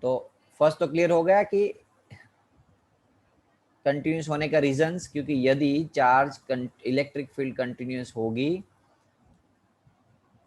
तो फर्स्ट तो क्लियर हो गया कि कंटिन्यूस होने का रीजंस, क्योंकि यदि चार्ज इलेक्ट्रिक फील्ड कंटिन्यूस होगी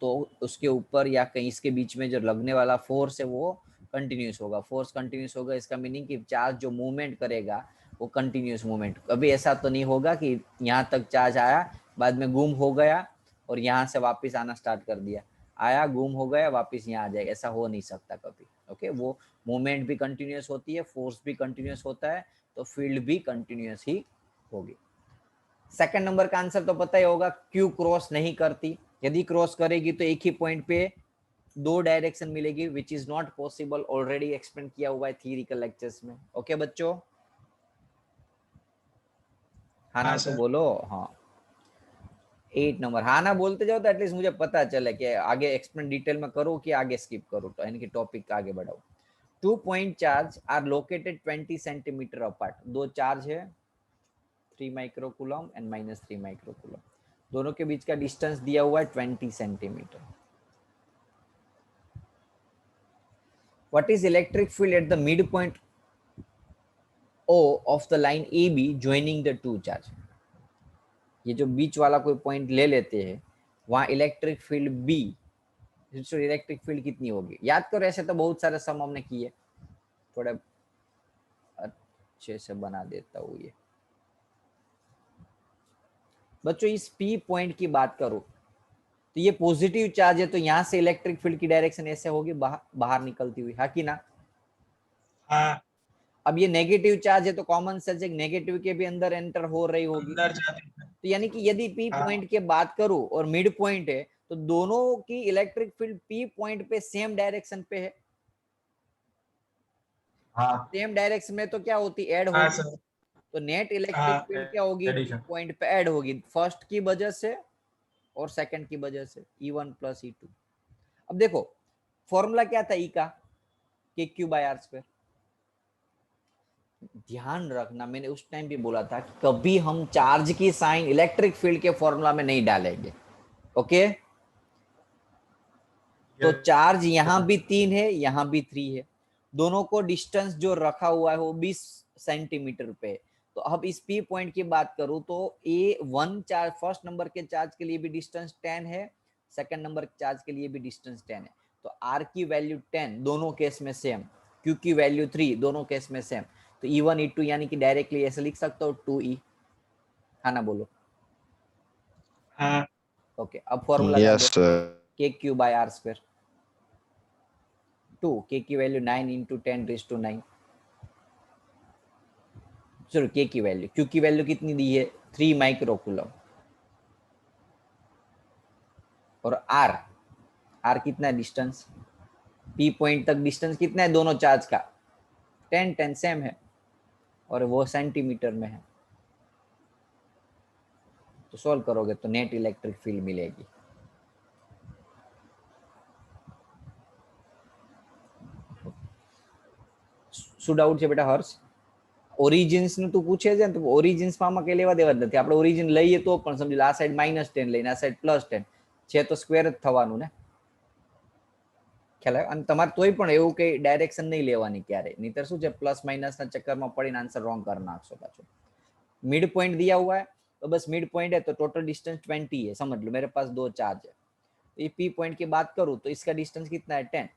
तो उसके ऊपर या कहीं इसके बीच में जो लगने वाला फोर्स है वो कंटिन्यूस होगा। फोर्स कंटिन्यूस होगा, इसका मीनिंग कि चार्ज जो मूवमेंट करेगा वो कंटिन्यूस मूवमेंट। कभी ऐसा तो नहीं होगा कि यहाँ तक चार्ज आया, बाद में गुम हो गया और यहाँ से वापस आना स्टार्ट कर दिया, आया गुम हो गया वापस यहाँ आ जाएगा, ऐसा हो नहीं सकता कभी। ओके, वो मूवमेंट भी कंटिन्यूस होती है, फोर्स भी कंटिन्यूस होता है, तो फील्ड भी कंटिन्यूस ही होगी। सेकंड नंबर का आंसर तो पता ही होगा, क्यू क्रॉस नहीं करती। यदि क्रॉस करेगी तो एक ही पॉइंट पे दो डायरेक्शन मिलेगी, which is not possible. Already explain किया हुआ है थियरिकल लेक्चर्स में। ओके बच्चों, हाँ ना तो बोलो। हाँ 8 नंबर हाँ ना बोलते जाओ तो एटलीस्ट मुझे पता चले कि आगे एक्सप्लेन डिटेल में करूँ कि आगे स्किप करूँ, तो यानी कि टॉपिक आगे बढ़ाओ। 2 point charge are located 20 centimetre apart. दो चार्ज है 3 माइक्रोकूलम एंड -3 माइक्रोकूलम, दोनों के बीच का डिस्टेंस दिया हुआ है 20 centimetre. What is electric field at the midpoint O of the line AB joining the two charge? ये जो बीच वाला कोई पॉइंट ले लेते हैं, वहां electric field B, electric field कितनी होगी? याद करो, ऐसे तो बहुत सारे सम हमने किए, थोड़े अच्छे से बना देता हूँ ये। बच्चों इस पी पॉइंट की बात करो तो ये पॉजिटिव चार्ज है, तो यहाँ से इलेक्ट्रिक फील्ड की डायरेक्शन ऐसे होगी, बाहर निकलती हुई, है कि ना? हाँ। अब ये नेगेटिव चार्ज है तो कॉमन सेंस एक नेगेटिव के भी अंदर एंटर हो रही होगी। अंदर जाती है। तो यानी कि यदि पी हाँ। पॉइंट की बात करूं और मिड पॉइंट है, तो दोनों की इलेक्ट्रिक फील्ड पी पॉइंट पे सेम डायरेक्शन पे है। हाँ। सेम डायरेक्शन में तो क्या होती, ऐड हाँ होगी। सर। तो नेट इलेक्ट्रिक हाँ फील्ड क्या होगी, पी एडिशन। पॉइंट पे ऐड होगी, फर्स्ट की वजह से और सेकंड की वजह से, E1 प्लस E2। अब देखो फॉर्मूला क्या था ई का, के क्यू बाय आर स्क्वायर। ध्यान रखना, मैंने उस टाइम भी बोला था कि कभी हम चार्ज की साइन इलेक्ट्रिक फील्ड के फॉर्मूला में नहीं डालेंगे। ओके, तो चार्ज यहां भी 3 है, यहां भी 3 है, दोनों को डिस्टेंस जो रखा हुआ है वो 20 सेंटीमीटर पे। तो अब इस पी पॉइंट की बात करूं तो A1 चार्ज, फर्स्ट नंबर के चार्ज के लिए भी डिस्टेंस 10 है, सेकंड नंबर के चार्ज के लिए भी डिस्टेंस 10 है। तो आर की वैल्यू 10 दोनों केस में सेम, क्यू की वैल्यू 3 दोनों केस में सेम। तो E1 E2 यानी कि डायरेक्टली ऐसे लिख सकता हूँ 2E। हाँ ना बोलो। हाँ। ओके, अब फॉर्मूला लगा दो, यस सर। के क्यू बाय आर स्क्वायर 2, के की वैल्यू 9 इंटू 10⁻⁹। सॉरी के की वैल्यू, क्यू की वैल्यू कितनी दी है 3 माइक्रोकूलम, और आर, आर कितना है डिस्टेंस, पी पॉइंट तक डिस्टेंस कितना है दोनों चार्ज का, 10 10 सेम है, और वो सेंटीमीटर में है। तो सॉल्व करोगे तो नेट इलेक्ट्रिक फील्ड मिलेगी। શું ડાઉટ છે બેટા હર્ષ? ઓરિજિન્સ નું તું પૂછે છે ને, તો ઓરિજિન્સ માં આમાં કઈ લેવા દેવા જ નથી, આપણે ઓરિજિન લઈએ તો પણ સમજી લો, આ સાઈડ -10 લઈને આ સાઈડ +10 છે તો સ્ક્વેર જ થવાનું ને, ખ્યાલ આવ્યો? અને તમારે તોય પણ એવું કઈ ડાયરેક્શન નહીં લેવાની ક્યારે, નહીતર શું છે પ્લસ માઇનસ ના ચક્કરમાં પડીને આન્સર રોંગ કરી નાખશો પાછો। मिड पॉइंट दिया हुआ है तो बस मिड पॉइंट है तो टोटल डिस्टेंस 20 है, समझ लो मेरे पास दो चार्ज है, तो ये पी पॉइंट की बात करूं तो इसका डिस्टेंस कितना है 10,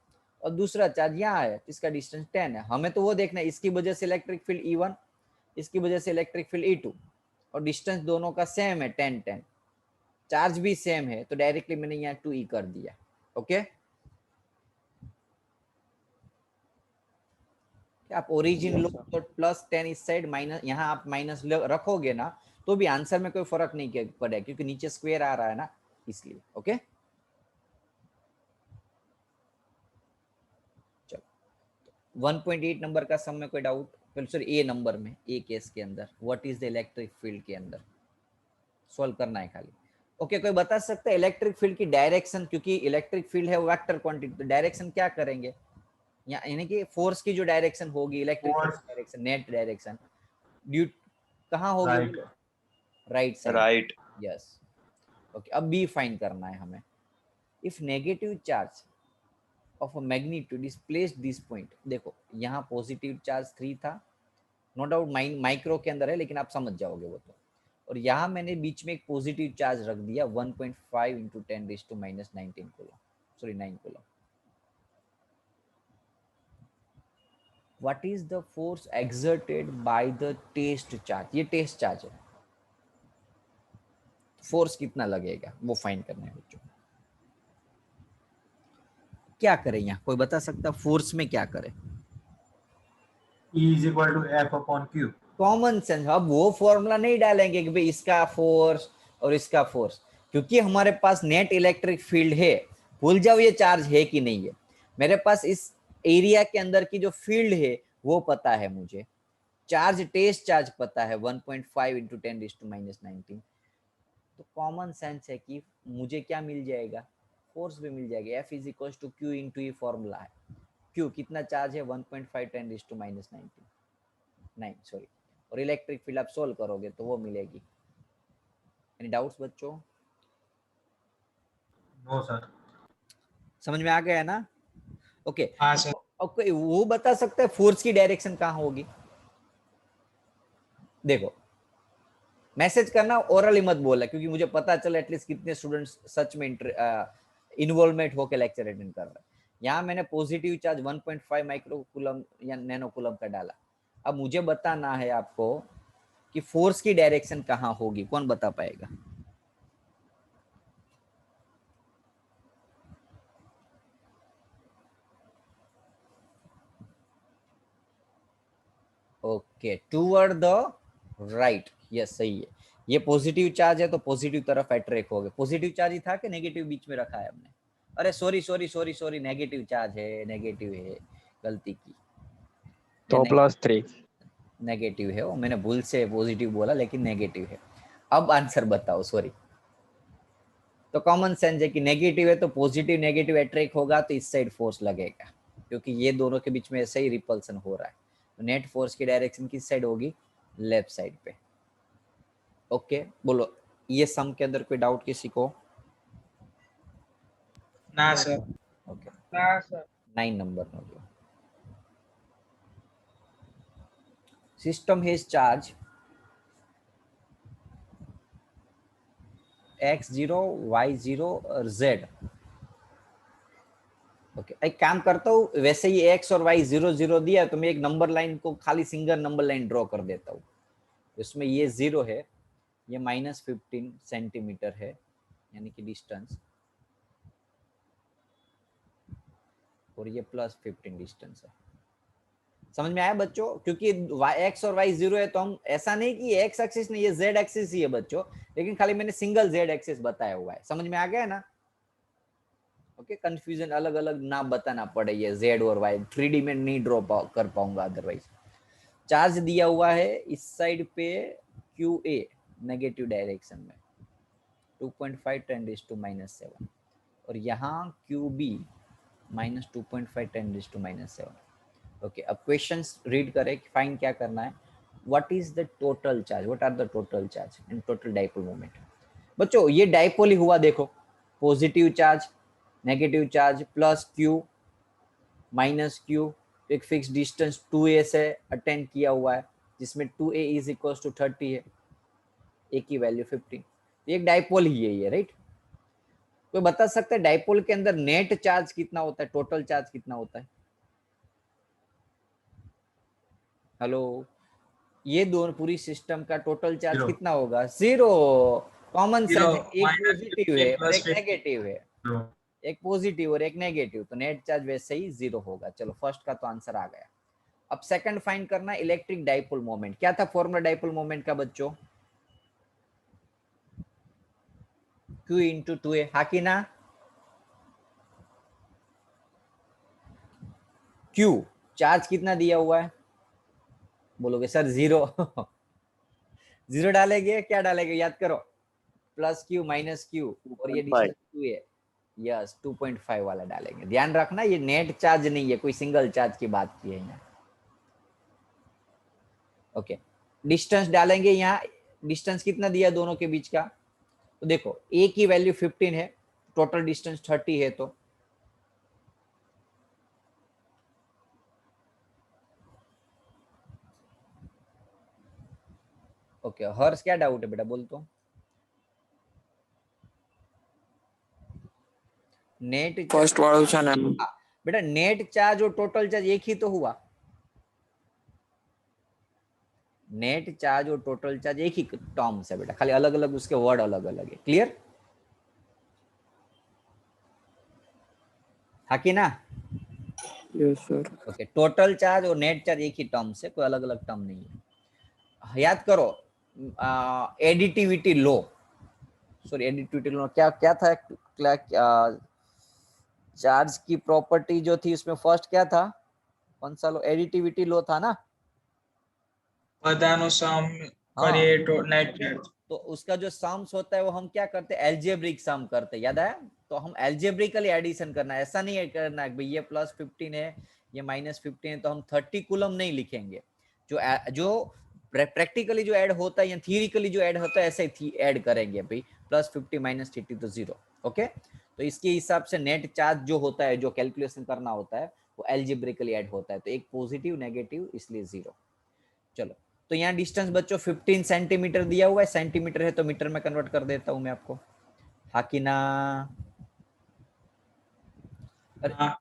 और दूसरा चार्ज यहाँ है तो इसका डिस्टेंस 10 है। हमें तो वो देखना है इसकी वजह से इलेक्ट्रिक फील्ड E1, इसकी वजह से इलेक्ट्रिक फील्ड E2, और डिस्टेंस दोनों का सेम है 10 10, चार्ज भी सेम है, तो डायरेक्टली मैंने यहाँ 2E कर दिया। ओके, आप ओरिजिन लो तो +10 इस साइड, माइनस यहाँ आप माइनस रखोगे ना तो भी आंसर में कोई फर्क नहीं पड़ेगा, क्योंकि नीचे स्क्वायर आ रहा है ना, इसलिए। ओके, चलो 1.8 नंबर का सम में कोई डाउट? सॉरी ए नंबर में, ए केस के अंदर what is the electric field के अंदर सॉल्व करना है खाली। ओके, कोई बता सकता है इलेक्ट्रिक फील्ड की डायरेक्शन, क्योंकि इलेक्ट्रिक फील्ड है वेक्टर क्वांटिटी, तो डायरेक्शन क्या करेंगे, यानी कि फोर्स की जो डायरेक्शन होगी, electric field direction, net direction due कहाँ होगी राइट। बोलो? Right side. Right. Yes. Okay, अब बी फाइंड करना है हमें। If negative charge of a magnitude is placed this point. देखो यहाँ पॉजिटिव चार्ज 3 था, नो डाउट माइक्रो के अंदर है, लेकिन आप समझ जाओगे वो तो। और यहाँ मैंने बीच में एक पॉजिटिव चार्ज रख दिया 1.5 into 10⁻⁹ coulomb, sorry 9 coulomb. What is the force exerted by the test charge? ये टेस्ट चार्ज है, फोर्स कितना लगेगा वो फाइंड करना है बच्चों। क्या करें यहाँ, कोई बता सकता फोर्स में क्या करें? E is equal to F upon Q। Common sense. अब वो फॉर्मूला नहीं डालेंगे कि भाई इसका फोर्स और इसका फोर्स, क्योंकि हमारे पास नेट इलेक्ट्रिक फील्ड है। भूल जाओ ये चार्ज है कि नहीं है, मेरे पास इस एरिया के अंदर की जो फील्ड है वो पता है मुझे, चार्ज टेस्ट चार्ज पता है 1.5 इंटू 10⁻⁹। तो कॉमन सेंस है कि मुझे क्या मिल जाएगा, फोर्स भी मिल जाएगा। F is equal to q into ये फॉर्मूला है। क्यू कितना चार्ज है 1.5 10⁻⁹ सॉरी। और इलेक्ट्रिक फील्ड आप सोल्व करोगे तो वो मिलेगी। एनी डाउट्स बच्चों? No sir. समझ में आ गया है ना? ओके। हाँ सर। ओके, वो बता सकता है फोर्स की डायरेक्शन कहाँ होगी? देखो मैसेज करना, ओरली मत बोला, क्योंकि मुझे पता चला एटलीस्ट कितने स्टूडेंट्स सच में इन्वॉल्वमेंट होकर लेक्चर अटेंड कर रहे हैं। यहाँ मैंने पॉजिटिव चार्ज 1.5 माइक्रो कूलम या नैनो कूलम का डाला। अब मुझे बताना है आपको कि फोर्स की डायरेक्शन कहाँ होगी, कौन बता पाएगा? Okay, toward the right, yes सही है। ये पॉजिटिव चार्ज है तो पॉजिटिव तरफ अट्रैक्ट हो गए। पॉजिटिव चार्ज ही था कि नेगेटिव बीच में रखा है हमने? अरे sorry sorry sorry sorry, negative charge है, नेगेटिव है, गलती की। तो +3 नेगेटिव है, वो मैंने भूल से पॉजिटिव बोला लेकिन नेगेटिव है। अब आंसर बताओ, सॉरी। तो कॉमन सेंस है कि नेगेटिव है तो पॉजिटिव नेगेटिव अट्रैक्ट होगा तो इस साइड फोर्स लगेगा, क्योंकि ये दोनों के बीच में ऐसे ही रिपल्सन हो रहा है। तो नेट फोर्स की डायरेक्शन किस साइड होगी? लेफ्ट साइड पे। ओके बोलो, ये सम के अंदर कोई डाउट किसी को? ना सर। ओके, ना सर। 9 नंबर हो गया। System has charge x0 y0 और z। ओके, एक काम करता हूँ, वैसे ही x और y 0 0 दिया तो मैं एक नंबर लाइन को खाली सिंगल नंबर लाइन ड्रॉ कर देता हूँ। इसमें ये 0 है, ये -15 सेंटीमीटर है यानी कि डिस्टेंस, और ये +15 डिस्टेंस है। समझ में आया बच्चों? क्योंकि x और y 0 है तो हम ऐसा नहीं कि x एक्सिस नहीं, ये z एक्सिस ही है बच्चों, लेकिन खाली मैंने सिंगल z एक्सिस बताया हुआ है। समझ में आ गया ना? ओके, कंफ्यूजन अलग अलग ना बताना पड़े, ये z और y 3D में नहीं ड्रॉ कर पाऊंगा अदरवाइज। चार्ज दिया हुआ है इस साइड पे QA नेगेटिव डायरेक्शन में 2.5 10⁻⁷, और यहाँ QB -2.5 10⁻⁷। ओके, अब क्वेश्चंस रीड करें, फाइंड क्या करना है। What is the total charge, what are the total charge and total dipole moment. बच्चों ये डाइपोल ही हुआ, देखो positive charge negative charge plus Q minus Q, एक फिक्स डिस्टेंस 2a से अटेंड किया हुआ है, जिसमें 2a इज इक्वल टू 30 है, a की वैल्यू 15। एक डाइपोल ही है ये, राइट? कोई बता सकता है डाइपोल के अंदर नेट चार्ज कितना होता है, टोटल चार्ज कितना होता है? हेलो, ये दोनों पूरी सिस्टम का टोटल चार्ज कितना होगा? 0। कॉमन सेंस है, एक पॉजिटिव है और एक नेगेटिव है, एक पॉजिटिव और एक नेगेटिव, तो नेट चार्ज वैसे ही 0 होगा। चलो फर्स्ट का तो आंसर आ गया। अब सेकंड फाइंड करना, इलेक्ट्रिक डाइपोल मोमेंट। क्या था फॉर्मूला डाइपोल मोमेंट का बच्चों? Q इंटू 2a, हा कि ना? Q चार्ज कितना दिया हुआ है? बोलोगे सर 0। 0 डालेंगे, क्या डालेंगे याद करो, +Q -Q और ये डिस्टेंस 2a, यस 2.5 वाला डालेंगे। ध्यान रखना ये नेट चार्ज नहीं है, कोई सिंगल चार्ज की बात की है यहाँ। ओके, डिस्टेंस डालेंगे, यहाँ डिस्टेंस कितना दिया दोनों के बीच का? तो देखो a की वैल्यू 15 है, टोटल डिस्टेंस 30 है, तो ओके, हर्ष क्या डाउट है बेटा, बोल तो। नेट फर्स्ट वाળું છે ને बेटा नेट चार्ज और टोटल चार्ज एक ही तो हुआ। नेट चार्ज और टोटल चार्ज एक ही टर्म्स है बेटा, खाली अलग अलग उसके वर्ड अलग अलग है। क्लियर? हाँ कि ना? Yes sir. Okay, total charge और नेट चार्ज एक ही टर्म्स है, कोई अलग अलग टर्म नहीं है। याद करो एडिटिविटी लो, सॉरी एडिटिविटी लो क्या क्या था, चार्ज की प्रॉपर्टी जो थी उसमें फर्स्ट क्या था, कौन सा लो? एडिटिविटी लो था ना? बधानो सम हाँ, करिए तो नेट चार्ज। तो उसका जो सम्स होता है वो हम क्या करते हैं, एल्जेब्रिक सम करते हैं, याद आया? तो हम एल्जेब्रिकली एडिशन करना है, ऐसा नहीं है करना है भाई ये +15 है ये -15 है तो हम 30 कूलम नहीं लिखेंगे। जो प्रैक्टिकली जो ऐड होता है या थियरिकली जो ऐड होता है ऐसे ही ऐड करेंगे भाई, +50 -30 तो 0। ओके, तो इसके हिसाब से नेट चार्ज जो होता है, जो कैलकुलेशन करना होता है वो एल्जेब्रिकली ऐड होता है, तो एक पॉजिटिव नेगेटिव इसलिए 0। चलो, तो यहाँ डिस्टेंस बच्चों 15 सेंटीमीटर दिया हुआ है, सेंटीमीटर है तो मीटर में कन्वर्ट कर देता हूं मैं आपको। हाँ कि ना? हाँ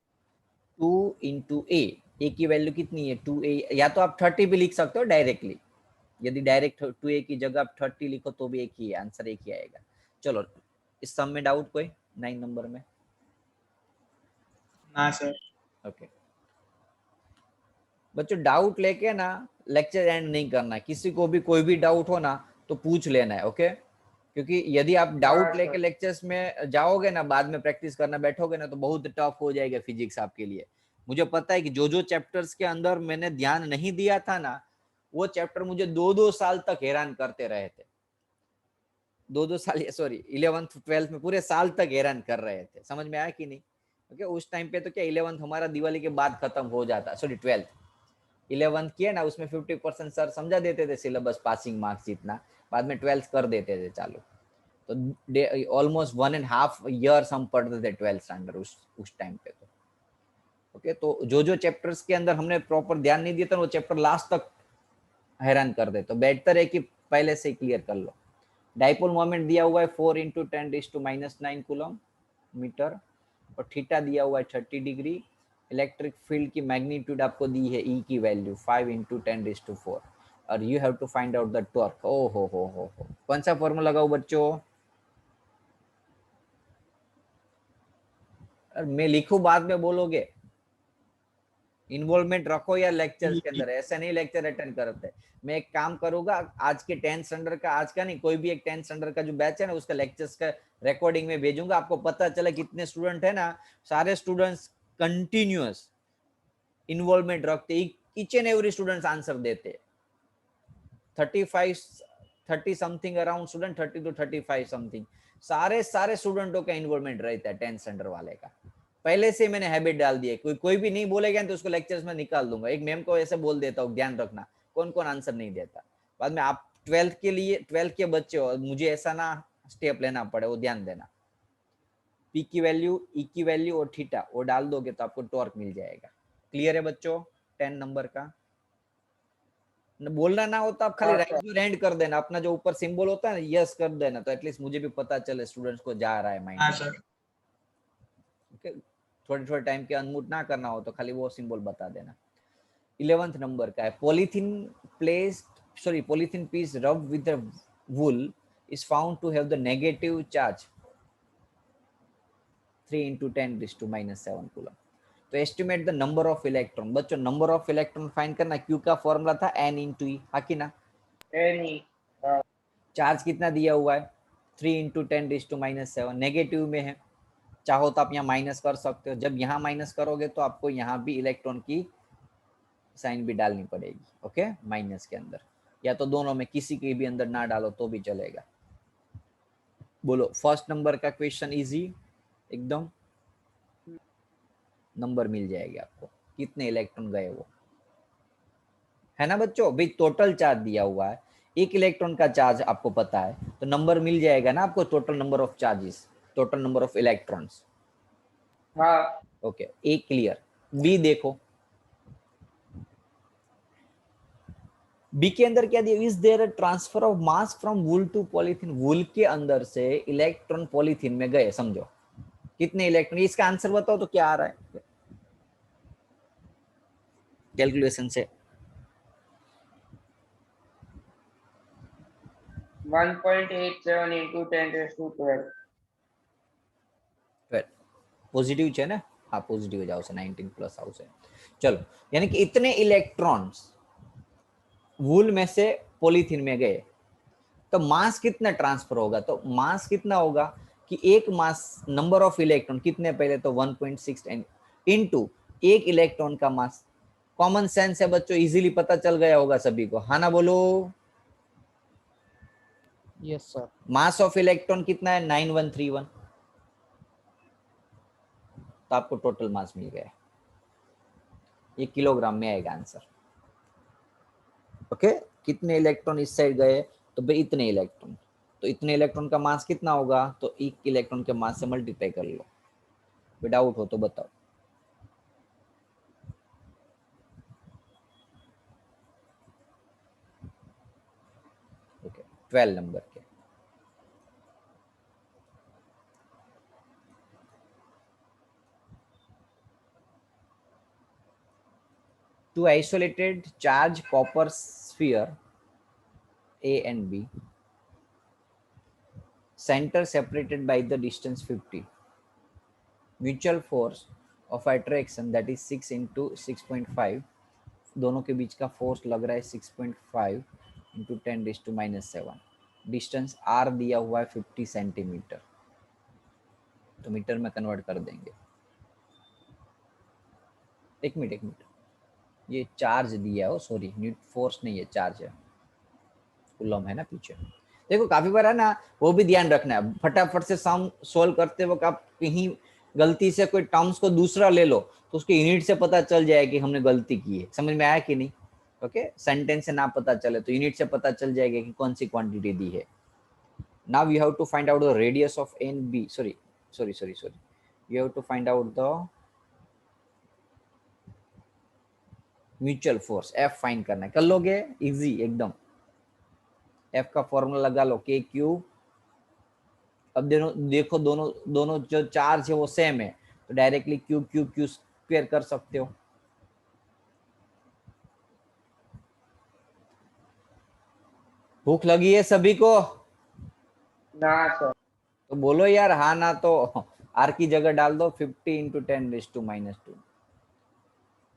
2 इंटू ए की वैल्यू कितनी है 2a, या तो आप 30 भी लिख सकते हो डायरेक्टली, यदि डायरेक्ट 2a की जगह आप 30 लिखो तो भी एक ही है, आंसर एक ही आएगा। चलो, इस सम में डाउट कोई 9 नंबर में? ना सर। ओके बच्चों, डाउट लेके ना लेक्चर एंड नहीं करना है, किसी को भी कोई भी डाउट हो ना तो पूछ लेना है। ओके, क्योंकि यदि आप डाउट लेके लेक्चर्स में जाओगे ना, बाद में प्रैक्टिस करना बैठोगे ना तो बहुत टफ हो जाएगा फिजिक्स आपके लिए। मुझे पता है कि जो चैप्टर्स के अंदर मैंने ध्यान नहीं दिया था ना, वो चैप्टर मुझे 2-2 साल तक हैरान करते रहे थे। 2-2 साल, सॉरी 11th 12th में पूरे साल तक हैरान कर रहे थे। समझ में आया कि नहीं? ओके, उस टाइम पे तो क्या 11th हमारा दिवाली के बाद खत्म हो जाता, सॉरी 12th 11th किया ना उसमें 50% सर समझा देते थे सिलेबस, पासिंग मार्क्स जितना, बाद में 12th कर देते थे चालू। तो ऑलमोस्ट 1.5 years हम पढ़ते थे 12th स्टैंडर्ड उस टाइम पे। तो ओके, तो जो चैप्टर्स के अंदर हमने प्रॉपर ध्यान नहीं दिया था वो चैप्टर लास्ट तक हैरान कर दे, तो बेहतर है कि पहले से ही क्लियर कर लो। डाइपोल मोमेंट दिया हुआ है 4 × 10⁻⁹ कूलम मीटर, और थीटा दिया हुआ है 30 डिग्री। इलेक्ट्रिक फील्ड की मैग्नीट्यूड आपको दी है ई की वैल्यू 5 × 10⁴, और you have to find out the torque. ओ हो, कौन सा फॉर्मूला लगाओ बच्चों? मैं लिखूं बाद में बोलोगे, इन्वॉल्वमेंट रखो या लेक्चर्स के अंदर, ऐसे नहीं लेक्चर अटेंड करते। मैं एक काम करूंगा, आज के 10th स्टैंडर्ड का, आज का नहीं कोई भी एक 10th स्टैंडर्ड का जो बैच है ना उसका लेक्चर्स का रिकॉर्डिंग में भेजूंगा, आपको पता चले कितने स्टूडेंट है ना, सारे स्टूडेंट्स कंटिन्यूअस इन्वॉल्वमेंट रखते, each and every students answer देते। 30 something around student, 30 to 35 something, सारे स्टूडेंटों का इन्वॉल्वमेंट रहता है 10th स्टैंडर्ड वाले का। पहले से मैंने हैबिट डाल दी है, कोई भी नहीं बोलेगा तो उसको लेक्चर्स में निकाल दूंगा। एक मैम को ऐसे बोल देता हूँ, ध्यान रखना कौन कौन आंसर नहीं देता। बाद में आप 12th के बच्चे हो, मुझे ऐसा ना स्टेप लेना पड़े, वो ध्यान देना। पी की वैल्यू, ई की वैल्यू और थीटा वो डाल दोगे तो आपको टॉर्क मिल जाएगा। क्लियर है बच्चों? 10 नंबर का बोलना ना हो तो आप खाली राइट हैंड कर देना, अपना जो ऊपर सिंबल होता है ना यस कर देना, तो एटलीस्ट मुझे भी पता चले स्टूडेंट्स को जा रहा है माइंड। हाँ सर। ओके, थोड़े टाइम के अनम्यूट ना करना हो तो खाली वो सिंबल बता देना। 11th नंबर का है, polythene piece rubbed with the wool is found to have the negative charge 3 × 10⁻⁷ coulomb. तो estimate the number of electron. बच्चों नंबर ऑफ इलेक्ट्रॉन फाइंड करना, क्यू का फॉर्मूला था n × e, हाँ कि ना? चार्ज कितना दिया हुआ है 3 × 10⁻⁷, नेगेटिव में है, चाहो तो आप यहाँ माइनस कर सकते हो। जब यहाँ माइनस करोगे तो आपको यहाँ भी इलेक्ट्रॉन की साइन भी डालनी पड़ेगी। ओके, माइनस के अंदर, या तो दोनों में किसी के भी अंदर ना डालो तो भी चलेगा। बोलो, फर्स्ट नंबर का क्वेश्चन इजी एकदम, नंबर मिल जाएगा आपको कितने इलेक्ट्रॉन गए वो, है ना बच्चों? भाई टोटल चार्ज दिया हुआ है, एक इलेक्ट्रॉन का चार्ज आपको पता है तो नंबर मिल जाएगा ना आपको, total number of charges, total number of electrons. हाँ ओके, ए क्लियर। बी देखो, बी के अंदर क्या दिया, is there a transfer of mass from wool to polythene, wool के अंदर से इलेक्ट्रॉन पॉलीथीन में गए, समझो कितने इलेक्ट्रॉन, इसका आंसर बताओ तो क्या आ रहा है कैलकुलेशन से। 1.87 into 10 raised to 12. पॉजिटिव है ना, हाँ पॉजिटिव हो जाओ से 19 प्लस हाउस है। चलो यानी कि इतने इलेक्ट्रॉन्स वूल में से पॉलीथीन में गए, तो मास कितना ट्रांसफर होगा, तो मास कितना होगा कि एक मास नंबर ऑफ इलेक्ट्रॉन कितने, पहले तो 1.6 इनटू एक इलेक्ट्रॉन का मास। कॉमन सेंस है बच्चों, इजीली पता चल गया होगा सभी को, हाँ ना बोलो। Yes sir. Mass of electron कितना है 9131, तो आपको टोटल मास मिल गया, ये किलोग्राम में आएगा आंसर। ओके, कितने इलेक्ट्रॉन इस साइड गए, तो भाई इतने इलेक्ट्रॉन, तो इतने इलेक्ट्रॉन का मास कितना होगा, तो एक इलेक्ट्रॉन के मास से मल्टीप्लाई कर लो। कोई डाउट हो तो बताओ। ओके 12 नंबर के, two isolated charge copper sphere A and B, center separated by the distance 50, mutual force of attraction that is 6 into 6.5, दोनों के बीच का फोर्स लग रहा है 6.5 इंटू 10⁻⁻7, डिस्टेंस r दिया हुआ है 50 सेंटीमीटर, तो मीटर में कन्वर्ट कर देंगे। एक मिनट, ये चार्ज दिया हो, सॉरी न्यूट फोर्स नहीं है, चार्ज है, कूलम है ना पीछे। देखो काफी बार है ना, वो भी ध्यान रखना है, फटाफट से सम सोल्व करते वक्त आप कहीं गलती से कोई टर्म्स को दूसरा ले लो, तो उसके यूनिट से पता चल जाए कि हमने गलती की है, समझ में आया कि नहीं। ओके, सेंटेंस से ना पता चले तो यूनिट से पता चल जाएगा कि कौन सी क्वांटिटी दी है। Now you have to find out the radius of an B, sorry you have to find out the mutual force, F find करना है, कर लोगे इजी एकदम। एफ का फॉर्मूला लगा लो, के क्यू, अब देखो दोनों जो चार्ज है वो सेम है, तो directly Q Q Q square कर सकते हो। भूख लगी है सभी को, ना सर। तो बोलो यार हाँ ना, तो आर की जगह डाल दो 50 इंटू 10⁻²।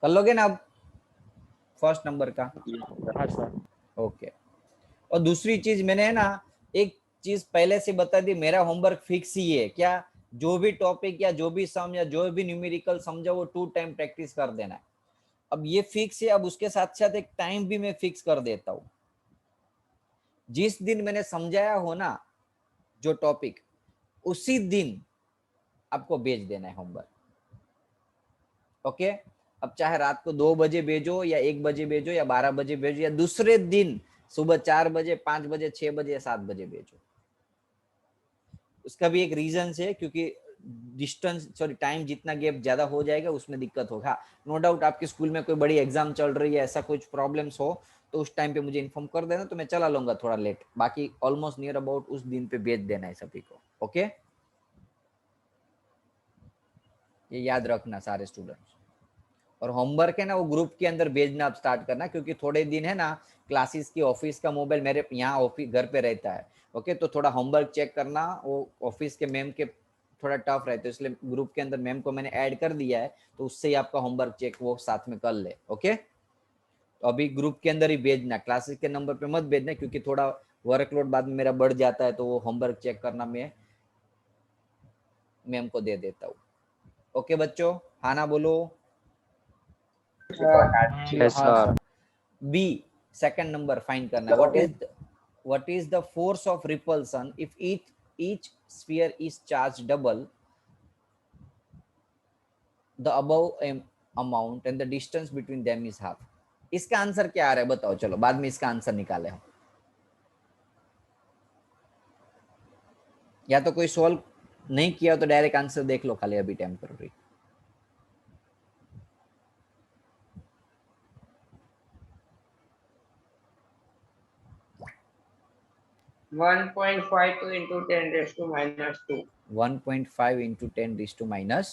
कर लोगे ना अब फर्स्ट नंबर का। हाँ सर। ओके, और दूसरी चीज मैंने है ना एक चीज पहले से बता दी, मेरा होमवर्क फिक्स ही है, क्या जो भी टॉपिक या जो भी सम या जो भी न्यूमेरिकल समझो वो 2 टाइम प्रैक्टिस कर देना है। अब ये फिक्स है, अब उसके साथ साथ एक टाइम भी मैं फिक्स कर देता हूँ। जिस दिन मैंने समझाया हो ना जो टॉपिक, उसी दिन आपको भेज देना है होमवर्क। ओके, अब चाहे रात को 2 बजे भेजो या 1 बजे भेजो या 12 बजे भेजो, या दूसरे दिन सुबह 4 बजे 5 बजे 6 बजे या 7 बजे भेजो। उसका भी एक रीजन है, क्योंकि डिस्टेंस सॉरी टाइम जितना गैप ज्यादा हो जाएगा उसमें दिक्कत होगा। नो डाउट आपके स्कूल में कोई बड़ी एग्जाम चल रही है, ऐसा कुछ प्रॉब्लम्स हो तो उस टाइम पे मुझे इन्फॉर्म कर देना, तो मैं चला लूंगा थोड़ा लेट, बाकी ऑलमोस्ट नियर अबाउट उस दिन पे भेज देना है सभी को। ओके, ये याद रखना सारे स्टूडेंट्स। और होमवर्क है ना वो ग्रुप के अंदर भेजना आप स्टार्ट करना, क्योंकि थोड़े दिन है ना क्लासेस की ऑफिस का मोबाइल मेरे यहाँ ऑफिस घर पे रहता है। ओके, तो थोड़ा होमवर्क चेक करना, वो ऑफिस के मैम के थोड़ा टफ रहता है, इसलिए ग्रुप के अंदर मैम को मैंने ऐड कर दिया है, तो उससे ही आपका होमवर्क चेक वो साथ में कर ले। ओके, तो अभी ग्रुप के अंदर ही भेजना, क्लासेस के नंबर पे मत भेजना, क्योंकि थोड़ा वर्कलोड बाद में मेरा बढ़ जाता है, तो वो होमवर्क चेक करना मैं मैम को दे देता हूँ। ओके बच्चों, हाँ ना बोलो। Yes sir. B second number find करना है, what is the force of repulsion if each sphere is charged double the above amount and the distance between them is half। इसका आंसर क्या आ रहा है बताओ, चलो बाद में इसका आंसर निकाले हम, या तो कोई सॉल्व नहीं किया तो डायरेक्ट आंसर देख लो खाली अभी temporary. 1.52 into 10 raised to minus 2. 1.5 into 10 raised to minus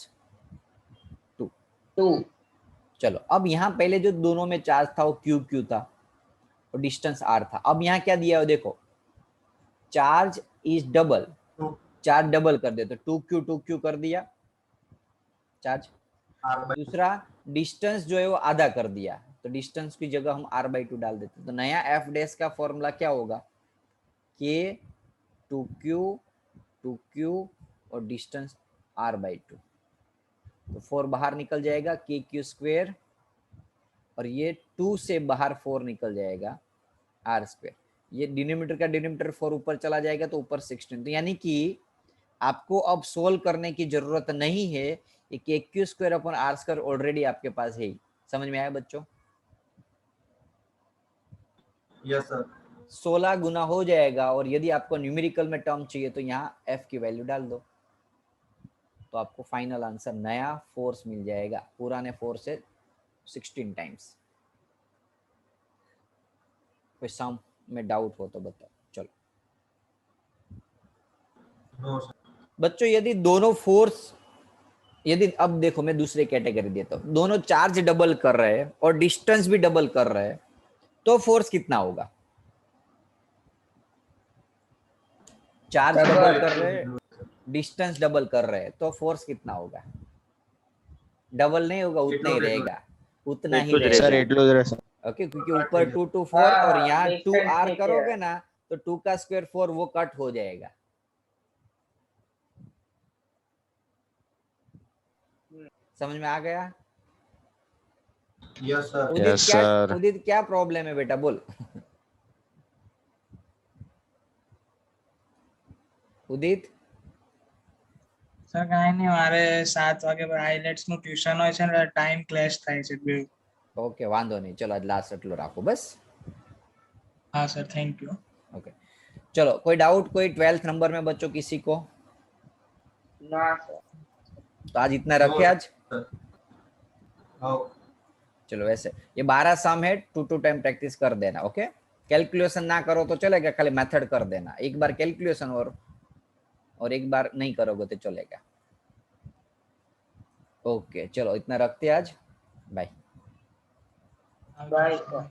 2. 2. चलो अब यहाँ पहले जो दोनों में चार्ज था वो क्यू क्यू था और डिस्टेंस आर था. अब यहाँ क्या दिया है देखो, charge is double, charge double कर दे तो 2q कर दिया चार्ज. दूसरा डिस्टेंस जो है वो आधा कर दिया, तो डिस्टेंस की जगह हम r/2 डाल देते. तो नया एफ डैश का फॉर्मूला क्या होगा, k 2q और डिस्टेंस r/2. तो 4 बाहर निकल जाएगा kq² और ये 2 से बाहर 4 निकल जाएगा r². ये डिनोमिनेटर का डिनोमिनेटर 4 ऊपर चला जाएगा तो ऊपर 16. तो यानी कि आपको अब सोल्व करने की जरूरत नहीं है, ये kq² अपॉन r² ऑलरेडी आपके पास है ही. समझ में आया बच्चों? Yes sir. 16 गुना हो जाएगा और यदि आपको न्यूमेरिकल में टर्म चाहिए तो यहाँ f की वैल्यू डाल दो, तो आपको फाइनल आंसर नया फोर्स मिल जाएगा, पुराने फोर्स से 16 टाइम्स. कोई सम में डाउट हो तो बताओ. चलो नो सर. बच्चों, यदि दोनों फोर्स, यदि अब देखो मैं दूसरी कैटेगरी देता हूं, दोनों चार्ज डबल कर रहे हैं और डिस्टेंस भी डबल कर रहे हैं, तो फोर्स कितना होगा? चार्ज डबल कर रहे हैं, डिस्टेंस डबल कर रहे हैं, तो फोर्स कितना होगा? डबल नहीं होगा, उतना ही रहेगा, उतना ही रहेगा. ओके, क्योंकि ऊपर 2 to 4 और यहाँ 2r करोगे ना तो 2 का स्क्वायर 4 वो कट हो जाएगा. समझ में आ गया? Yes sir. उदित क्या प्रॉब्लम है बेटा, बोल. ઉદિત સર કાંઈ નહીં, મારે 7 વાગે આઈલેટ્સ નું ટ્યુશન હોય છે ને ટાઈમ ક્લેશ થાય છે બે. ઓકે, વાંધો નહીં, ચલો આજ લાસ્ટ એટલું રાખો બસ. हाँ सर, थैंक यू. ओके चलो, कोई डाउट कोई 12th नंबर में बच्चों किसी को? ना सर. तो आज इतना रखे आज. चलो वैसे ये 12 सम है, 2 टाइम प्रैक्टिस कर देना. ओके, कैलकुलेशन ना करो तो चलेगा, खाली मेथड कर देना. एक बार कैलकुलेशन और एक बार नहीं करोगे तो चलेगा. ओके चलो इतना रखते आज. Bye bye sir.